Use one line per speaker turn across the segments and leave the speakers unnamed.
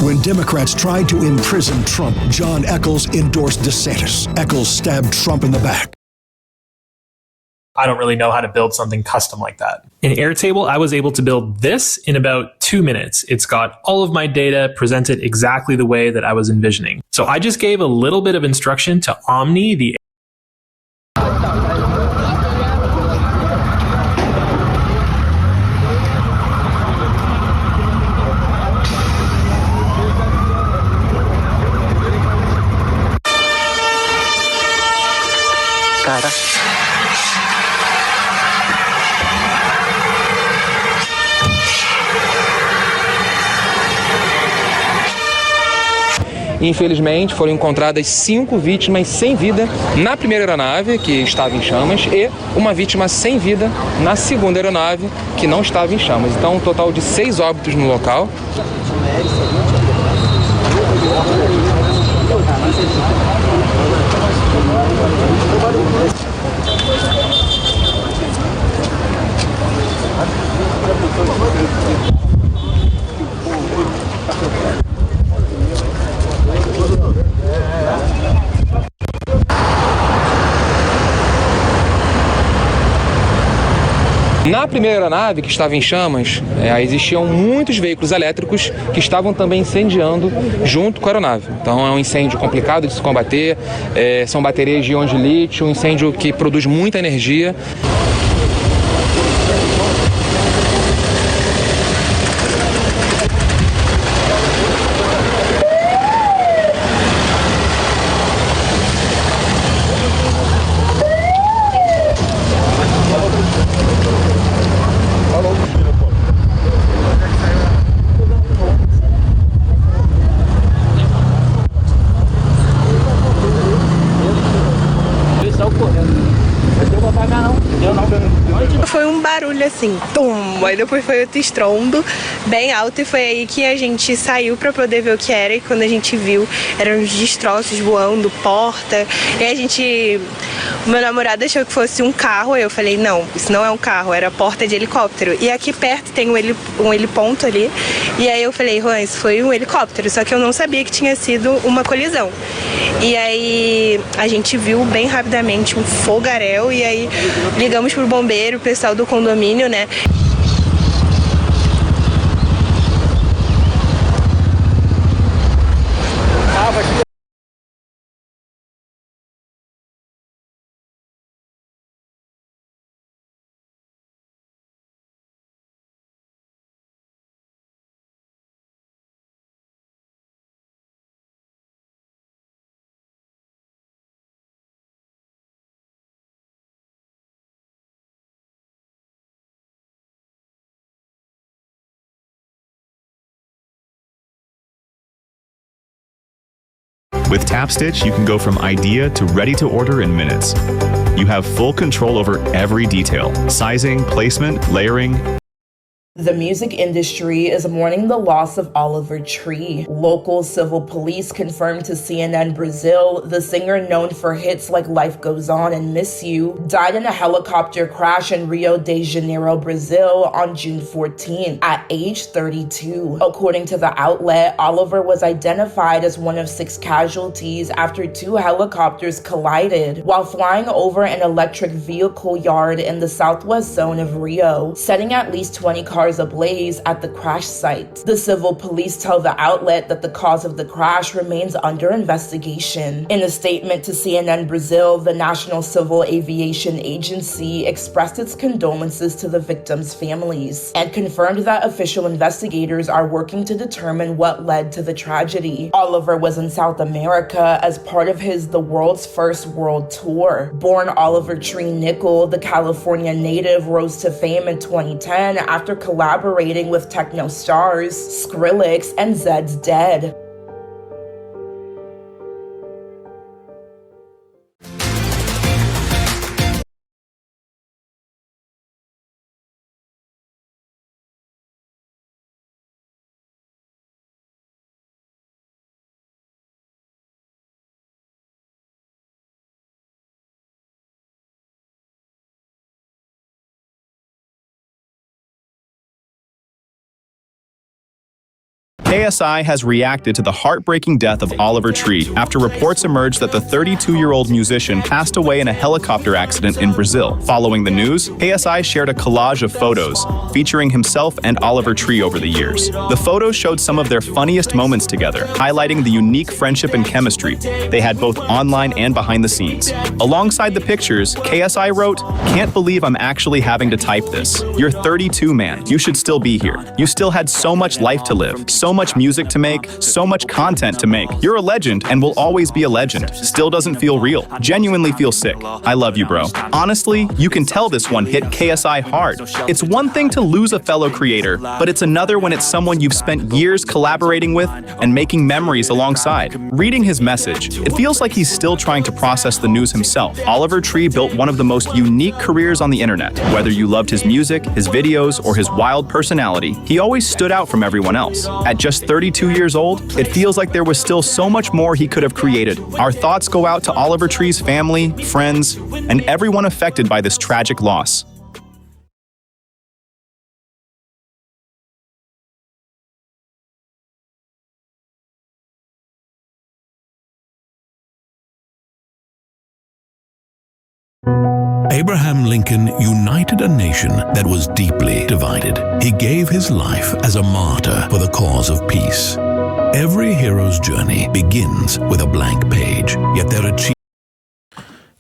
When Democrats tried to imprison Trump, John Eccles endorsed DeSantis. Eccles stabbed Trump in the back.
I don't really know how to build something custom like that. In Airtable, I was able to build this in about 2 minutes. It's got all of my data presented exactly the way that I was envisioning. So I just gave a little bit of instruction to Omni, the
cara. Infelizmente, foram encontradas 5 vítimas sem vida na primeira aeronave, que estava em chamas, e uma vítima sem vida na segunda aeronave, que não estava em chamas. Então, um total de 6 óbitos no local. Na primeira aeronave, que estava em chamas, existiam muitos veículos elétricos que estavam também incendiando junto com a aeronave. Então é um incêndio complicado de se combater, são baterias de íon de lítio, um incêndio que produz muita energia.
Foi um barulho assim, tum, aí depois foi outro estrondo bem alto e foi aí que a gente saiu pra poder ver o que era, e quando a gente viu, eram uns destroços voando, porta, e o meu namorado achou que fosse um carro, eu falei, não, isso não é um carro, era porta de helicóptero, e aqui perto tem um heliponto ali, e aí eu falei, Juan, isso foi um helicóptero, só que eu não sabia que tinha sido uma colisão. E aí a gente viu bem rapidamente um fogaréu, e aí ligamos pro bombeiro, o pessoal do condomínio, né?
With TapStitch, you can go from idea to ready to order in minutes. You have full control over every detail: sizing, placement, layering.
The music industry is mourning the loss of Oliver Tree. Local civil police confirmed to CNN Brazil the singer, known for hits like Life Goes On and Miss You, died in a helicopter crash in Rio de Janeiro, Brazil on June 14 at age 32. According to the outlet, Oliver was identified as one of 6 casualties after 2 helicopters collided while flying over an electric vehicle yard in the southwest zone of Rio, setting at least 20 cars ablaze at the crash site. The civil police tell the outlet that the cause of the crash remains under investigation. In a statement to CNN Brazil, the National Civil Aviation Agency expressed its condolences to the victims' families and confirmed that official investigators are working to determine what led to the tragedy. Oliver was in South America as part of his The World's First World Tour. Born Oliver Tree Nickel, the California native rose to fame in 2010 after collaborating with techno stars Skrillex and Zed's Dead.
KSI has reacted to the heartbreaking death of Oliver Tree after reports emerged that the 32-year-old musician passed away in a helicopter accident in Brazil. Following the news, KSI shared a collage of photos featuring himself and Oliver Tree over the years. The photos showed some of their funniest moments together, highlighting the unique friendship and chemistry they had both online and behind the scenes. Alongside the pictures, KSI wrote, "Can't believe I'm actually having to type this. You're 32, man. You should still be here. You still had so much life to live, so much music to make, so much content to make. You're a legend and will always be a legend. Still doesn't feel real. Genuinely feel sick. I love you, bro." Honestly, you can tell this one hit KSI hard. It's one thing to lose a fellow creator, but it's another when it's someone you've spent years collaborating with and making memories alongside. Reading his message, it feels like he's still trying to process the news himself. Oliver Tree built one of the most unique careers on the internet. Whether you loved his music, his videos, or his wild personality, he always stood out from everyone else. At just 32 years old, it feels like there was still so much more he could have created. Our thoughts go out to Oliver Tree's family, friends, and everyone affected by this tragic loss.
Abraham Lincoln united a nation that was deeply divided. He gave his life as a martyr for the cause of peace. Every hero's journey begins with a blank page, yet their achievements.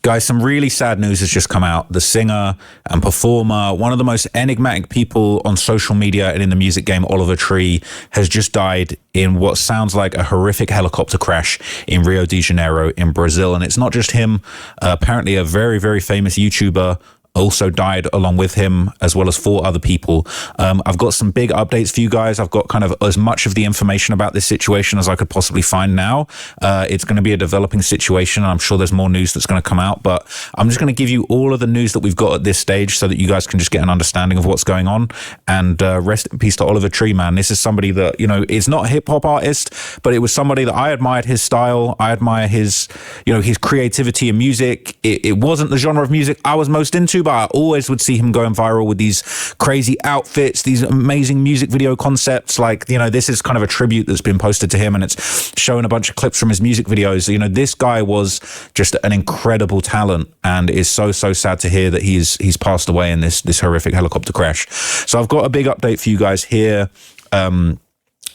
Guys, some really sad news has just come out. The singer and performer, one of the most enigmatic people on social media and in the music game, Oliver Tree, has just died in what sounds like a horrific helicopter crash in Rio de Janeiro in Brazil. And it's not just him. Apparently a very, very famous YouTuber also died along with him, as well as 4 other people. I've got some big updates for you guys. I've got kind of as much of the information about this situation as I could possibly find now. It's going to be a developing situation, and I'm sure there's more news that's going to come out, but I'm just going to give you all of the news that we've got at this stage so that you guys can just get an understanding of what's going on. And rest in peace to Oliver Tree, man. This is somebody that, you know, is not a hip-hop artist, but it was somebody that I admired his style. I admire his, you know, his creativity in music. It wasn't the genre of music I was most into, but I always would see him going viral with these crazy outfits, these amazing music video concepts. Like, you know, this is kind of a tribute that's been posted to him, and it's showing a bunch of clips from his music videos. You know, this guy was just an incredible talent, and it's so sad to hear that he's passed away in this horrific helicopter crash. So I've got a big update for you guys here.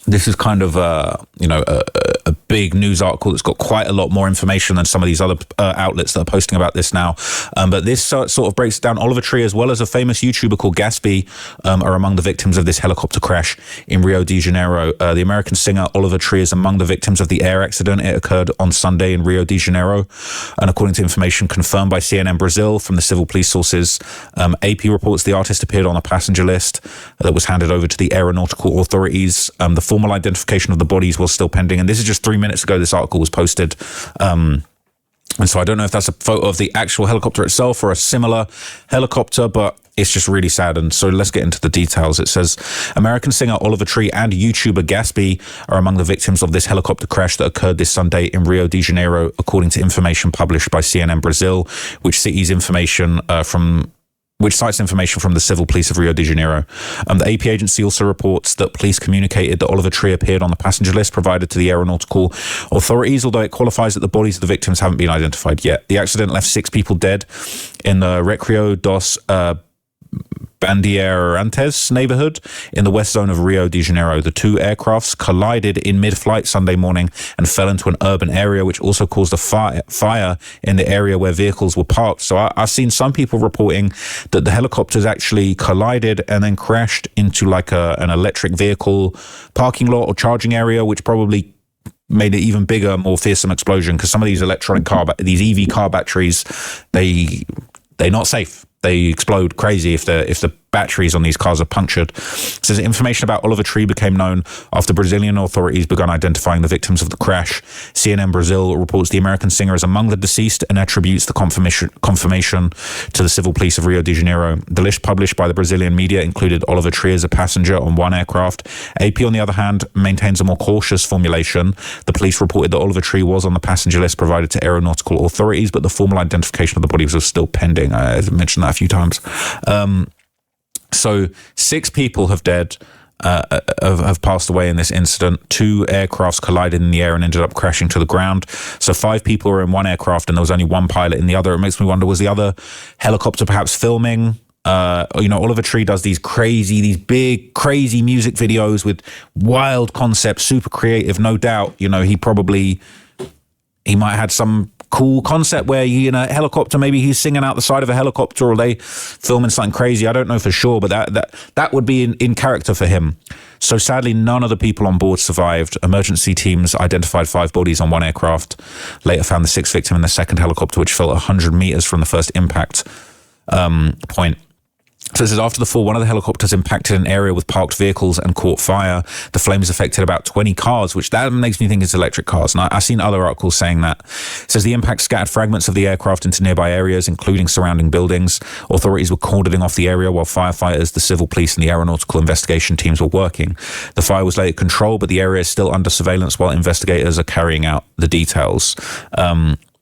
This is kind of a big news article that's got quite a lot more information than some of these other outlets that are posting about this now. But this sort of breaks down. Oliver Tree, as well as a famous YouTuber called Gatsby, are among the victims of this helicopter crash in Rio de Janeiro. The American singer Oliver Tree is among the victims of the air accident. It occurred on Sunday in Rio de Janeiro. And according to information confirmed by CNN Brazil from the civil police sources, AP reports the artist appeared on a passenger list that was handed over to the aeronautical authorities. The formal identification of the bodies was still pending, and this is just 3 minutes ago this article was posted. And so I don't know if that's a photo of the actual helicopter itself or a similar helicopter, but it's just really sad. And so let's get into the details. It says American singer Oliver Tree and YouTuber Gatsby are among the victims of this helicopter crash that occurred this Sunday in Rio de Janeiro, according to information published by CNN Brazil, which cites information from the civil police of Rio de Janeiro. The AP agency also reports that police communicated that Oliver Tree appeared on the passenger list provided to the aeronautical authorities, although it qualifies that the bodies of the victims haven't been identified yet. The accident left 6 people dead in the Rio dos Bandeirantes neighborhood in the west zone of Rio de Janeiro. The 2 aircrafts collided in mid-flight Sunday morning and fell into an urban area, which also caused a fire in the area where vehicles were parked. So I've seen some people reporting that the helicopters actually collided and then crashed into like an electric vehicle parking lot or charging area, which probably made it even bigger, more fearsome explosion, because some of these these EV car batteries, they're not safe. They explode crazy if the batteries on these cars are punctured. It says information about Oliver Tree became known after Brazilian authorities began identifying the victims of the crash. CNN Brazil reports the American singer is among the deceased and attributes the confirmation to the civil police of Rio de Janeiro. The list published by the Brazilian media included Oliver Tree as a passenger on 1 aircraft. AP, on the other hand, maintains a more cautious formulation. The police reported that Oliver Tree was on the passenger list provided to aeronautical authorities, but the formal identification of the bodies was still pending. I mentioned that a few times. So 6 people have died. have passed away in this incident. 2 aircrafts collided in the air and ended up crashing to the ground. So 5 people were in one aircraft and there was only 1 pilot in the other. It makes me wonder, was the other helicopter perhaps filming? Oliver Tree does these big, crazy music videos with wild concepts, super creative. No doubt, he might have had some cool concept where he in a helicopter, maybe he's singing out the side of a helicopter, or they filming something crazy. I don't know for sure, but that would be in character for him. So sadly, none of the people on board survived. Emergency teams identified 5 bodies on one aircraft, later found the 6th victim in the second helicopter, which fell 100 meters from the first impact point. So this is after the fall, one of the helicopters impacted an area with parked vehicles and caught fire. The flames affected about 20 cars, which that makes me think it's electric cars. And I've seen other articles saying that. It says the impact scattered fragments of the aircraft into nearby areas, including surrounding buildings. Authorities were cordoning off the area while firefighters, the civil police and the aeronautical investigation teams were working. The fire was later controlled, but the area is still under surveillance while investigators are carrying out the details.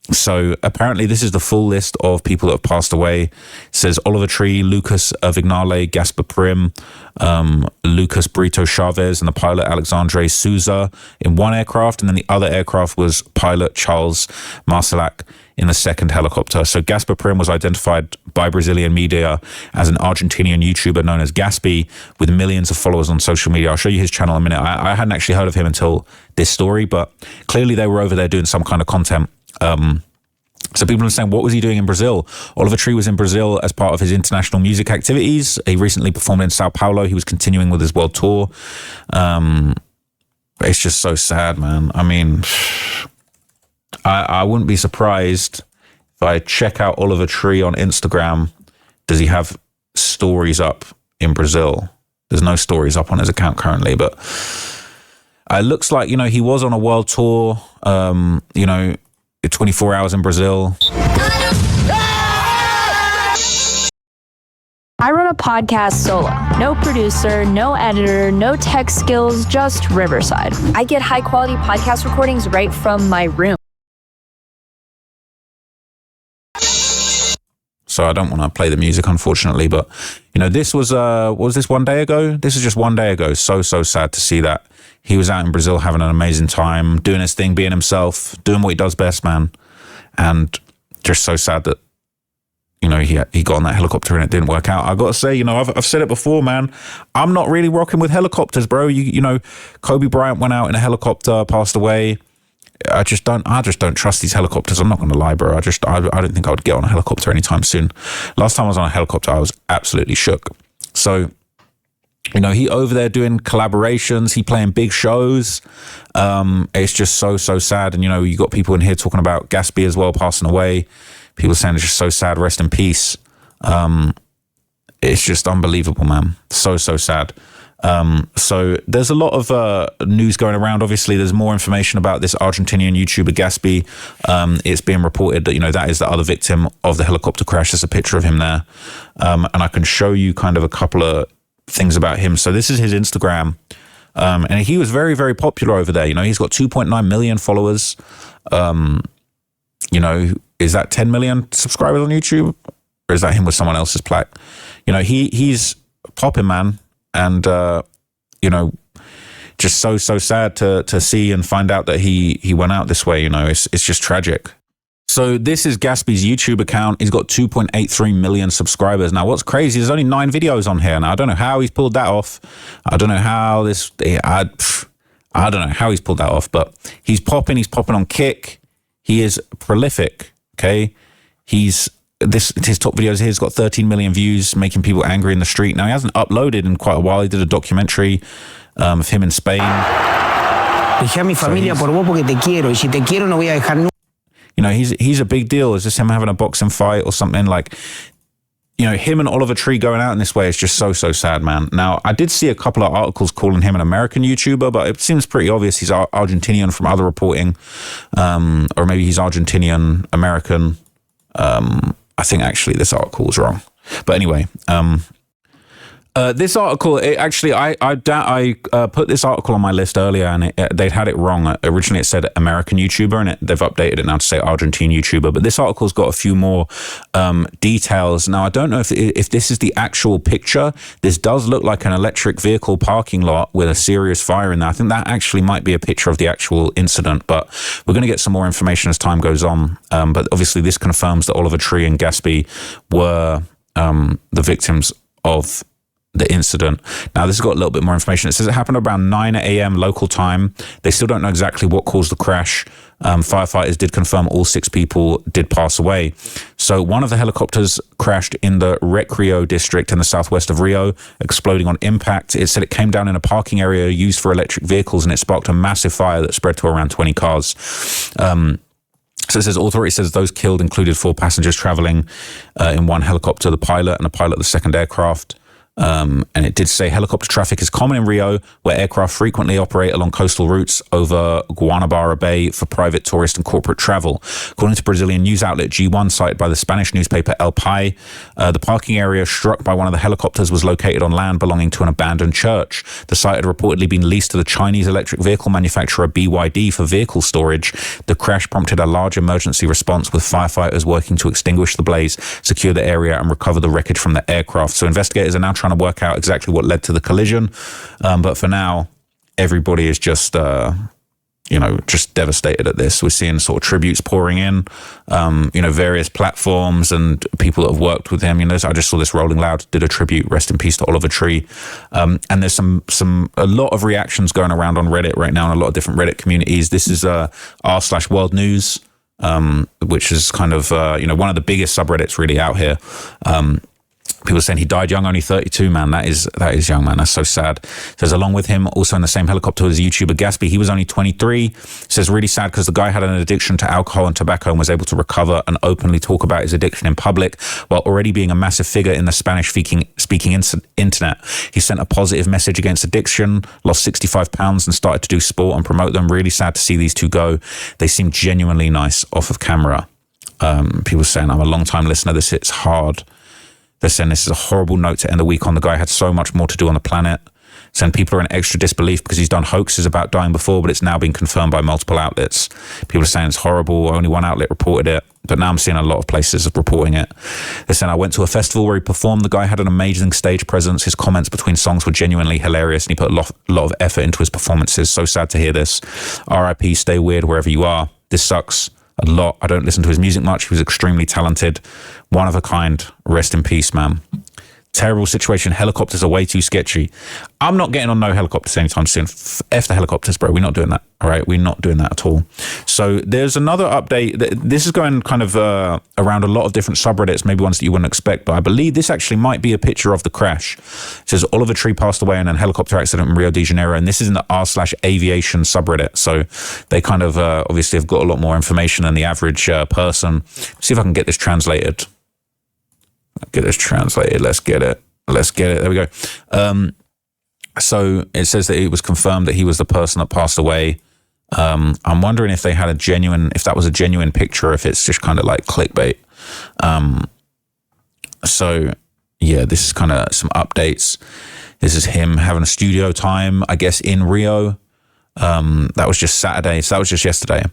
So apparently this is the full list of people that have passed away. It says Oliver Tree, Lucas Vignale, Gaspar Prim, Lucas Brito Chavez, and the pilot Alexandre Souza in one aircraft. And then the other aircraft was pilot Charles Marcelac in the second helicopter. So Gaspar Prim was identified by Brazilian media as an Argentinian YouTuber known as Gaspi, with millions of followers on social media. I'll show you his channel in a minute. I hadn't actually heard of him until this story, but clearly they were over there doing some kind of content. So people are saying, what was he doing in Brazil? Oliver Tree was in Brazil as part of his international music activities. He recently performed in Sao Paulo. He was continuing with his world tour. It's just so sad, man. I mean, I wouldn't be surprised if I check out Oliver Tree on Instagram. Does he have stories up in Brazil? There's no stories up on his account currently, but it looks like, he was on a world tour, 24 hours in Brazil.
I run a podcast solo. No producer, no editor, no tech skills, just Riverside. I get high quality podcast recordings right from my room.
So I don't want to play the music, unfortunately, but this was what was this, 1 day ago? This is just 1 day ago. So sad to see that. He was out in Brazil having an amazing time, doing his thing, being himself, doing what he does best, man. And just so sad that, he got on that helicopter and it didn't work out. I got to say, I've said it before, man. I'm not really rocking with helicopters, bro. Kobe Bryant went out in a helicopter, passed away. I just don't trust these helicopters. I'm not going to lie, bro. I don't think I would get on a helicopter anytime soon. Last time I was on a helicopter, I was absolutely shook. So, he over there doing collaborations, he playing big shows. It's just so sad. And, you got people in here talking about Gatsby as well, passing away. People saying it's just so sad, rest in peace. It's just unbelievable, man. So sad. So there's a lot of news going around. Obviously, there's more information about this Argentinian YouTuber Gatsby. It's being reported that, that is the other victim of the helicopter crash. There's a picture of him there. And I can show you kind of a couple of things about him. So this is his Instagram. And he was very, very popular over there. He's got 2.9 million followers. Is that 10 million subscribers on YouTube? Or is that him with someone else's plaque? He's popping, man. And, just so sad to see and find out that he went out this way. It's just tragic. So this is Gatsby's YouTube account. He's got 2.83 million subscribers. Now, what's crazy, there's only 9 videos on here. Now, I don't know how he's pulled that off. I don't know how he's pulled that off, but he's popping on Kick. He is prolific, okay? His top videos here has got 13 million views, making people angry in the street. Now, he hasn't uploaded in quite a while. He did a documentary of him in Spain.
Dejé a mi familia por vos porque te quiero, y si te quiero no voy a dejar nunca.
He's a big deal. Is this him having a boxing fight or something? Like, him and Oliver Tree going out in this way is just so sad, man. Now, I did see a couple of articles calling him an American YouTuber, but it seems pretty obvious he's Argentinian from other reporting, or maybe he's Argentinian American. I think actually this article was wrong. But anyway, This article, I put this article on my list earlier, and they'd had it wrong. Originally, it said American YouTuber, and they've updated it now to say Argentine YouTuber. But this article's got a few more details. Now, I don't know if this is the actual picture. This does look like an electric vehicle parking lot with a serious fire in there. I think that actually might be a picture of the actual incident, but we're going to get some more information as time goes on. But obviously, this confirms that Oliver Tree and Gaspy were the victims of the incident. Now, this has got a little bit more information. It says it happened around 9 a.m. local time. They still don't know exactly what caused the crash. Firefighters did confirm all 6 people did pass away. So one of the helicopters crashed in the Recreo district in the southwest of Rio, exploding on impact. It said it came down in a parking area used for electric vehicles, and it sparked a massive fire that spread to around 20 cars. So it says, authority says those killed included 4 passengers traveling in one helicopter, the pilot and a pilot of the second aircraft. And it did say helicopter traffic is common in Rio, where aircraft frequently operate along coastal routes over Guanabara Bay for private, tourist and corporate travel. According to Brazilian news outlet G1, cited by the Spanish newspaper El Pai, the parking area struck by one of the helicopters was located on land belonging to an abandoned church. The site had reportedly been leased to the Chinese electric vehicle manufacturer BYD for vehicle storage. The crash prompted a large emergency response, with firefighters working to extinguish the blaze, secure the area and recover the wreckage from the aircraft. So investigators are now trying to work out exactly what led to the collision, but for now everybody is just just devastated at this. We're seeing sort of tributes pouring in, various platforms and people that have worked with him. I just saw this Rolling Loud did a tribute, rest in peace to Oliver Tree, and there's a lot of reactions going around on Reddit right now in a lot of different Reddit communities. This is r/World News, which is kind of one of the biggest subreddits really out here. People saying he died young, only 32, man. That is young, man. That's so sad. Says along with him, also in the same helicopter was YouTuber Gaspy. He was only 23. Says really sad because the guy had an addiction to alcohol and tobacco and was able to recover and openly talk about his addiction in public while already being a massive figure in the Spanish-speaking internet. He sent a positive message against addiction, lost 65 pounds and started to do sport and promote them. Really sad to see these two go. They seem genuinely nice off of camera. People saying, I'm a long-time listener. This hits hard. They're saying this is a horrible note to end the week on. The guy had so much more to do on the planet. Saying people are in extra disbelief because he's done hoaxes about dying before, but it's now been confirmed by multiple outlets. People are saying it's horrible. Only one outlet reported it, but now I'm seeing a lot of places reporting it. They're saying I went to a festival where he performed. The guy had an amazing stage presence. His comments between songs were genuinely hilarious, and he put a lot of effort into his performances. So sad to hear this. RIP, stay weird wherever you are. This sucks a lot. I don't listen to his music much. He was extremely talented. One of a kind. Rest in peace, man. Terrible situation. Helicopters are way too sketchy. I'm not getting on no helicopters anytime soon. F the helicopters, bro. We're not doing that. All right. We're not doing that at all. So there's another update. This is going kind of around a lot of different subreddits, maybe ones that you wouldn't expect, but I believe this actually might be a picture of the crash. It says Oliver Tree passed away in a helicopter accident in Rio de Janeiro, and this is in the r/aviation subreddit. So they kind of obviously have got a lot more information than the average person. See if I can get this translated. Let's get it. There we go. So it says that it was confirmed that he was the person that passed away. I'm wondering if that was a genuine picture, or if it's just kind of like clickbait. So yeah, this is kind of some updates. This is him having a studio time, I guess, in Rio. That was just Saturday. So that was just yesterday.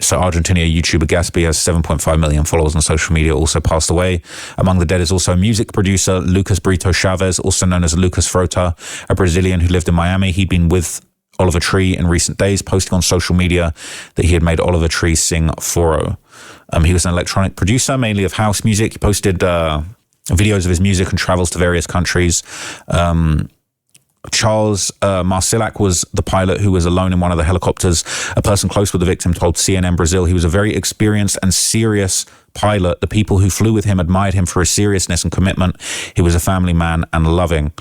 So Argentina YouTuber Gaspy has 7.5 million followers on social media, also passed away. Among the dead is also music producer Lucas Brito Chavez, also known as Lucas Frota, a Brazilian who lived in Miami. He'd been with Oliver Tree in recent days, posting on social media that he had made Oliver Tree sing Foro. He was an electronic producer, mainly of house music. He posted videos of his music and travels to various countries. Charles Marcillac was the pilot who was alone in one of the helicopters. A person close with the victim told CNN Brazil he was a very experienced and serious pilot. The people who flew with him admired him for his seriousness and commitment. He was a family man and loving.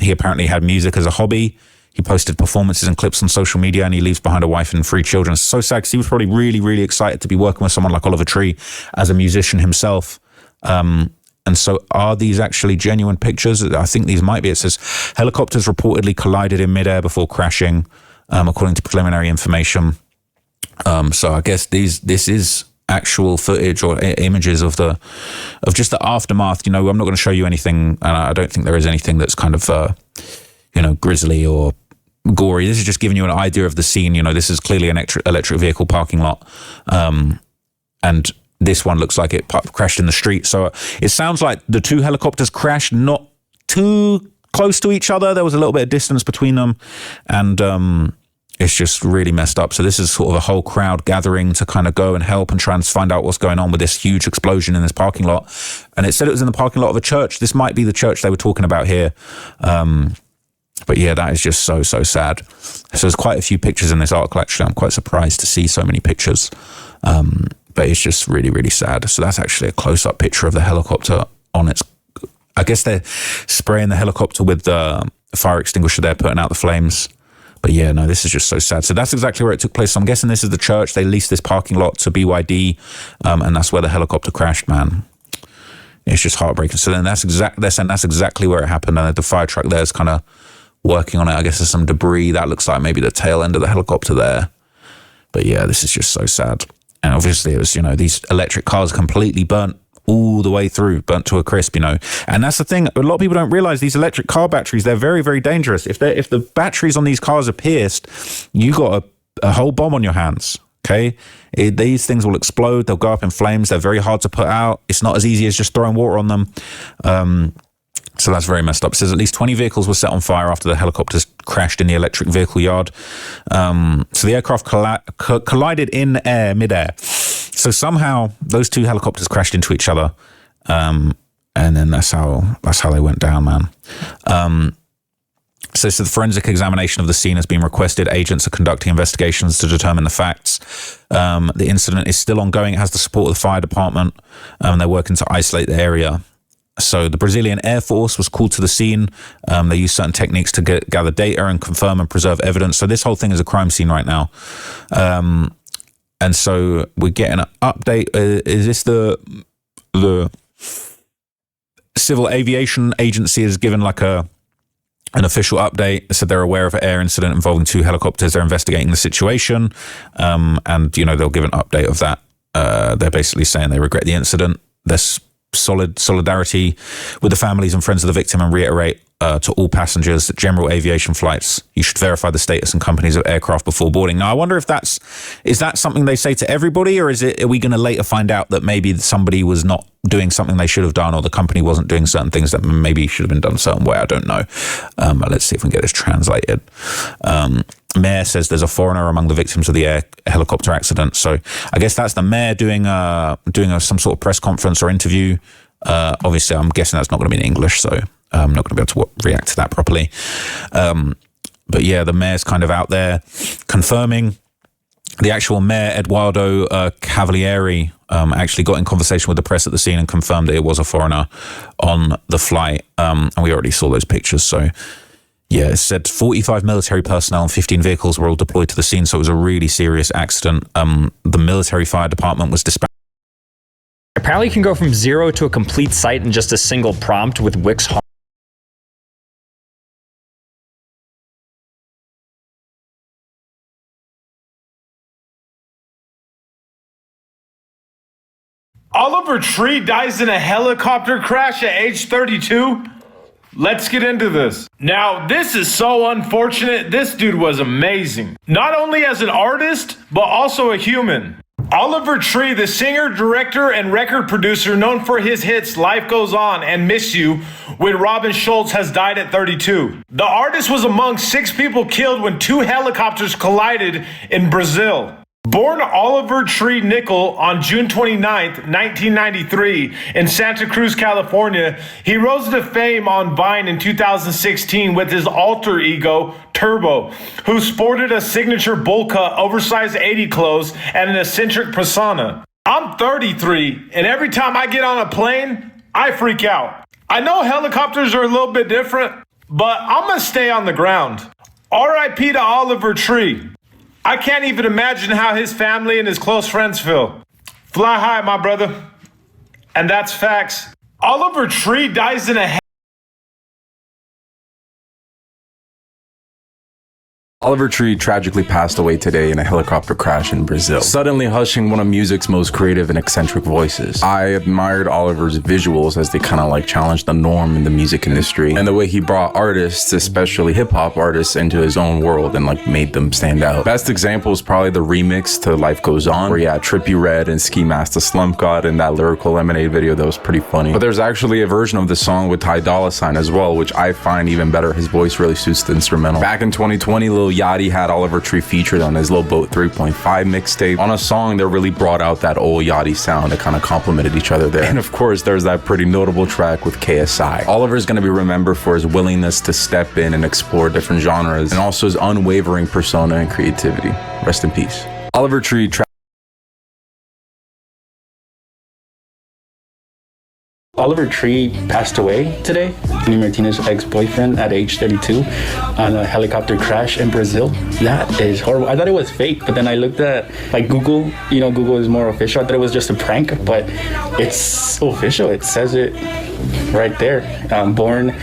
He apparently had music as a hobby. He posted performances and clips on social media, and he leaves behind a wife and 3 children. It's so sad because he was probably really, really excited to be working with someone like Oliver Tree as a musician himself. And so are these actually genuine pictures? I think these might be. It says helicopters reportedly collided in midair before crashing, according to preliminary information. So I guess this is actual footage or images of just the aftermath. I'm not going to show you anything, and I don't think there is anything that's kind of grisly or gory. This is just giving you an idea of the scene. This is clearly an electric vehicle parking lot, and this one looks like it crashed in the street. So it sounds like the two helicopters crashed not too close to each other. There was a little bit of distance between them, and it's just really messed up. So this is sort of a whole crowd gathering to kind of go and help and try and find out what's going on with this huge explosion in this parking lot. And it said it was in the parking lot of a church. This might be the church they were talking about here. But yeah, that is just so sad. So there's quite a few pictures in this article, actually. I'm quite surprised to see so many pictures. But it's just really, really sad. So that's actually a close-up picture of the helicopter on its... I guess they're spraying the helicopter with the fire extinguisher there, putting out the flames. But yeah, no, this is just so sad. So that's exactly where it took place. So I'm guessing this is the church. They leased this parking lot to BYD, and that's where the helicopter crashed, man. It's just heartbreaking. So then they're saying that's exactly where it happened. And the fire truck there is kind of working on it. I guess there's some debris. That looks like maybe the tail end of the helicopter there. But yeah, this is just so sad. And obviously it was, these electric cars completely burnt all the way through, burnt to a crisp, And that's the thing, a lot of people don't realize these electric car batteries, they're very, very dangerous. If the batteries on these cars are pierced, you got a whole bomb on your hands, okay? These things will explode, they'll go up in flames, they're very hard to put out. It's not as easy as just throwing water on them. So that's very messed up. It says at least 20 vehicles were set on fire after the helicopters crashed in the electric vehicle yard. So the aircraft collided in midair. So somehow those two helicopters crashed into each other, and then that's how they went down, man. So the forensic examination of the scene has been requested. Agents are conducting investigations to determine the facts. The incident is still ongoing. It has the support of the fire department, and they're working to isolate the area. So the Brazilian Air Force was called to the scene. They use certain techniques to gather data and confirm and preserve evidence. So this whole thing is a crime scene right now. And so we're getting an update. Is this the Civil Aviation Agency has given like an official update? They said they're aware of an air incident involving two helicopters. They're investigating the situation. And, they'll give an update of that. They're basically saying they regret the incident. There's solid solidarity with the families and friends of the victim, and reiterate to all passengers that general aviation flights, you should verify the status and companies of aircraft before boarding. Now, I wonder if is that something they say to everybody, or are we going to later find out that maybe somebody was not doing something they should have done, or the company wasn't doing certain things that maybe should have been done a certain way? I don't know. Let's see if we can get this translated. Mayor says there's a foreigner among the victims of the helicopter accident. So I guess that's the mayor doing some sort of press conference or interview. Obviously, I'm guessing that's not going to be in English, so I'm not going to be able to react to that properly. But yeah, the mayor's kind of out there confirming. The actual mayor, Eduardo Cavalieri, actually got in conversation with the press at the scene and confirmed that it was a foreigner on the flight. And we already saw those pictures, so... Yeah, it said 45 military personnel and 15 vehicles were all deployed to the scene, so it was a really serious accident. The military fire department was dispatched.
Apparently you can go from 0 to a complete site in just a single prompt with Wix.
Oliver Tree dies in a helicopter crash at age 32? Let's get into this. Now, this is so unfortunate. This dude was amazing. Not only as an artist, but also a human. Oliver Tree, the singer, director, and record producer known for his hits Life Goes On and Miss You with Robin Schulz, has died at 32. The artist was among 6 people killed when 2 helicopters collided in Brazil. Born Oliver Tree Nickel on June 29, 1993 in Santa Cruz, California, he rose to fame on Vine in 2016 with his alter ego, Turbo, who sported a signature bowl cut, oversized 80 clothes, and an eccentric persona. I'm 33, and every time I get on a plane, I freak out. I know helicopters are a little bit different, but I'm gonna stay on the ground. R.I.P. to Oliver Tree. I can't even imagine how his family and his close friends feel. Fly high, my brother. And that's facts. Oliver Tree dies in a
Oliver Tree tragically passed away today in a helicopter crash in Brazil, suddenly hushing one of music's most creative and eccentric voices. I admired Oliver's visuals as they kind of like challenged the norm in the music industry, and the way he brought artists, especially hip-hop artists, into his own world and like made them stand out. Best example is probably the remix to Life Goes On, where you had Trippie Redd and Ski Mask the Slump God in that Lyrical Lemonade video that was pretty funny. But there's actually a version of the song with Ty Dolla $ign as well, which I find even better. His voice really suits the instrumental. Back in 2020, Lil Yachty had Oliver Tree featured on his Lil Boat 3.5 mixtape on a song that really brought out that old Yachty sound that kind of complemented each other there. And of course, there's that pretty notable track with KSI. Oliver's going to be remembered for his willingness to step in and explore different genres, and also his unwavering persona and creativity. Rest in peace. Oliver Tree
Oliver Tree passed away today. Anthony Martinez's ex-boyfriend at age 32 on a helicopter crash in Brazil. That is horrible. I thought it was fake, but then I looked at like Google. You know, Google is more official. I thought it was just a prank, but it's official. It says it right there. Born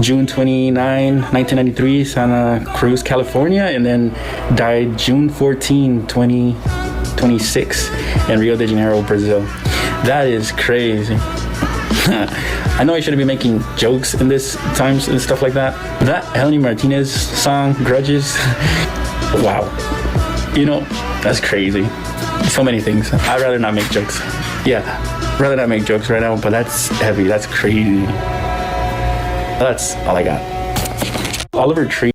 June 29, 1993, Santa Cruz, California, and then died June 14, 2026 in Rio de Janeiro, Brazil. That is crazy. I know I shouldn't be making jokes in this times and stuff like that. That Anthony Martinez song, Grudges, wow. You know, that's crazy. So many things. I'd rather not make jokes. Yeah, rather not make jokes right now, but that's heavy. That's crazy. That's all I got. Oliver Tree.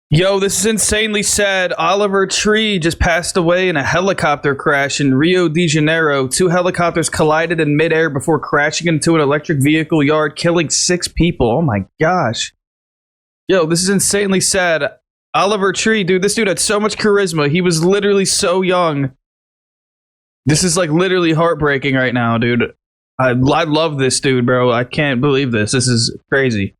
Yo, this is insanely sad. Oliver Tree just passed away in a helicopter crash in Rio de Janeiro. 2 helicopters collided in midair before crashing into an electric vehicle yard, killing 6 people. Oh my gosh. Yo, this is insanely sad. Oliver Tree, dude, this dude had so much charisma. He was literally so young. This is like literally heartbreaking right now, dude. I love this dude, bro. I can't believe this. This is crazy.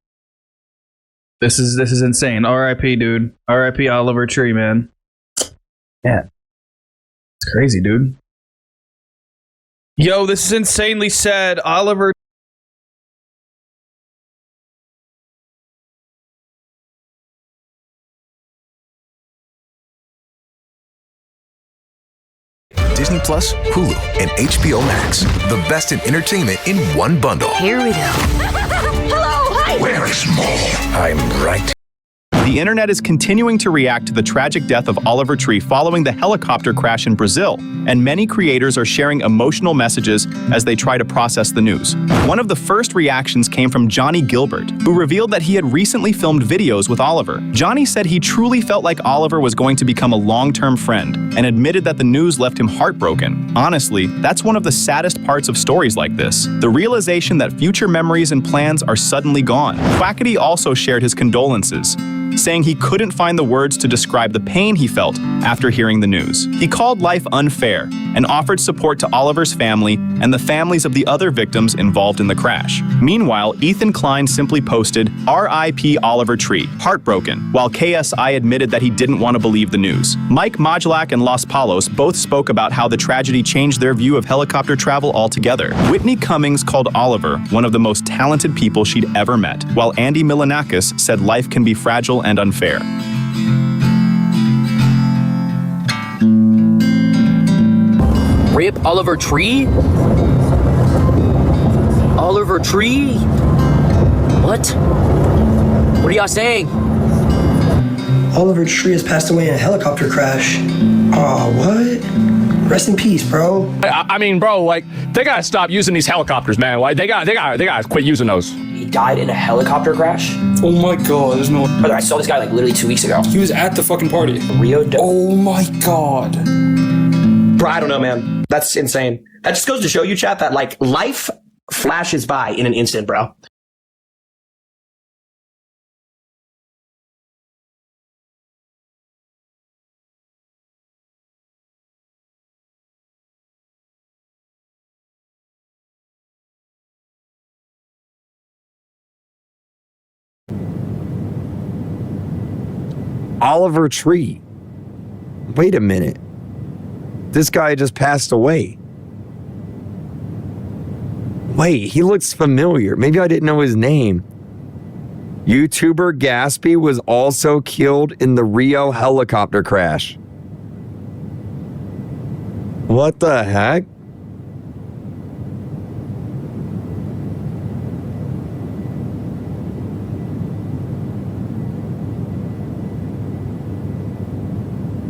This is insane. R.I.P. dude. R.I.P. Oliver Tree, man. Yeah. It's crazy, dude. Yo, this is insanely sad. Oliver
Disney Plus, Hulu, and HBO Max. The best in entertainment in one bundle.
Here we go. Hello, hi.
Where is Mole? I'm right.
The internet is continuing to react to the tragic death of Oliver Tree following the helicopter crash in Brazil, and many creators are sharing emotional messages as they try to process the news. One of the first reactions came from Johnny Gilbert, who revealed that he had recently filmed videos with Oliver. Johnny said he truly felt like Oliver was going to become a long-term friend, and admitted that the news left him heartbroken. Honestly, that's one of the saddest parts of stories like this, the realization that future memories and plans are suddenly gone. Quackity also shared his condolences, saying he couldn't find the words to describe the pain he felt after hearing the news. He called life unfair and offered support to Oliver's family and the families of the other victims involved in the crash. Meanwhile, Ethan Klein simply posted, "R.I.P. Oliver Tree, heartbroken," while KSI admitted that he didn't want to believe the news. Mike Modulak and Los Palos both spoke about how the tragedy changed their view of helicopter travel altogether. Whitney Cummings called Oliver one of the most talented people she'd ever met, while Andy Milanakis said life can be fragile and unfair.
Rip Oliver Tree? Oliver Tree? What? What are y'all saying?
Oliver Tree has passed away in a helicopter crash. Aw, what? Rest in peace, bro.
I mean, bro, like, they gotta stop using these helicopters, man. Like, they gotta quit using those.
He died in a helicopter crash?
Oh my god, there's no...
Brother, I saw this guy like literally 2 weeks ago.
He was at the fucking party. Oh my god.
Bro, I don't know, man. That's insane. That just goes to show you, chat, that like life flashes by in an instant, bro.
Oliver Tree. Wait a minute. This guy just passed away. Wait, he looks familiar. Maybe I didn't know his name. YouTuber Gaspy was also killed in the Rio helicopter crash. What the heck?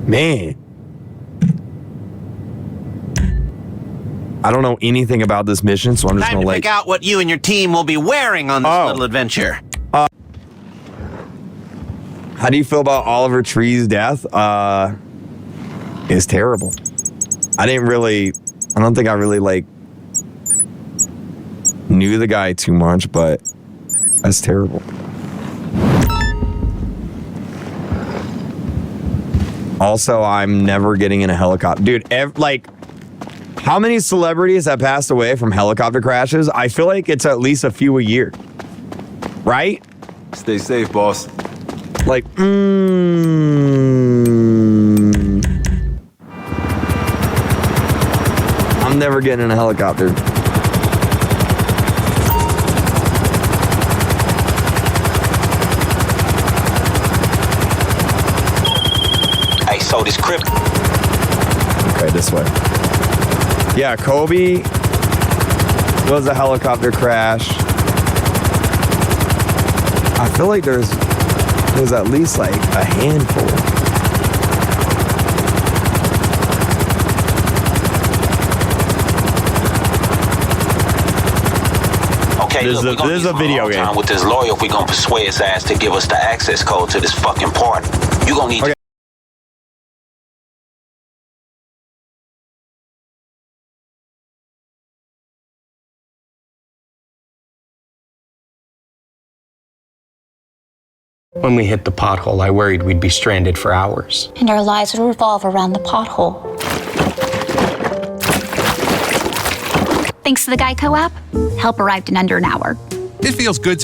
Man. I don't know anything about this mission, so I'm just
Time
gonna
to pick out what you and your team will be wearing on this little adventure.
How do you feel about Oliver Tree's death? It's terrible. I don't think I really knew the guy too much, but that's terrible. Also, I'm never getting in a helicopter. Dude, how many celebrities have passed away from helicopter crashes? I feel like it's at least a few a year. Right?
Stay safe, boss.
I'm never getting in a helicopter.
Hey, so this crib.
Okay, this way. Yeah, Kobe was a helicopter crash. I feel like there's at least a handful.
Okay,
This is a video game.
With this lawyer, if we gonna persuade his ass to give us the access code to this fucking party, you gonna need to.
When we hit the pothole, I worried we'd be stranded for hours.
And our lives would revolve around the pothole. Thanks to the Geico app, help arrived in under an hour.
It feels good.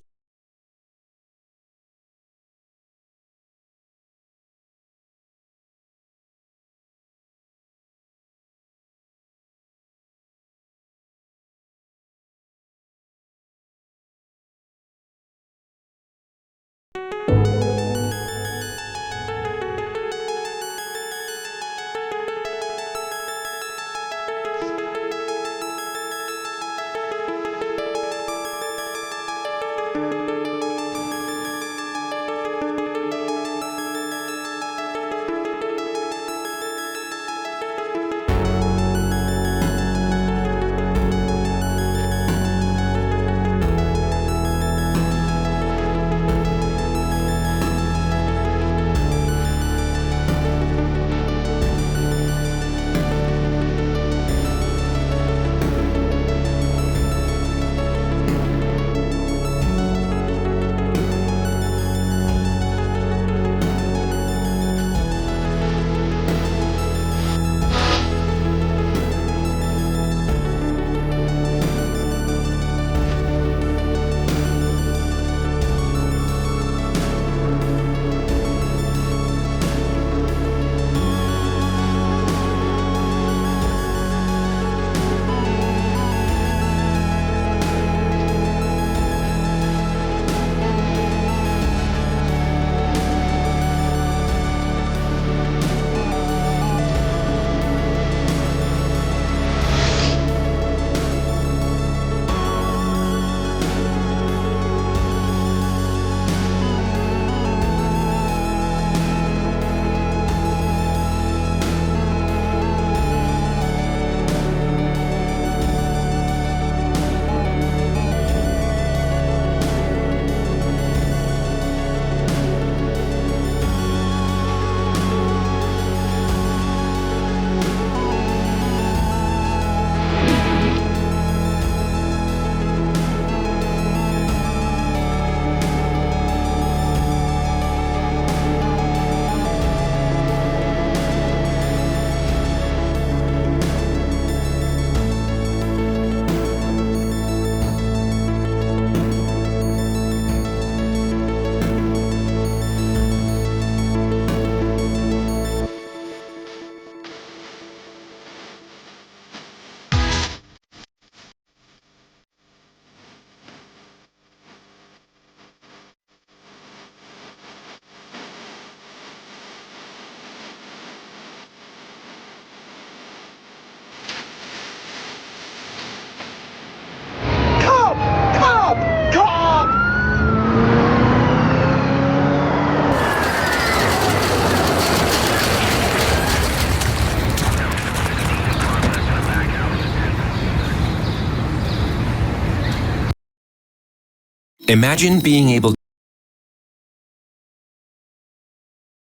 Imagine being able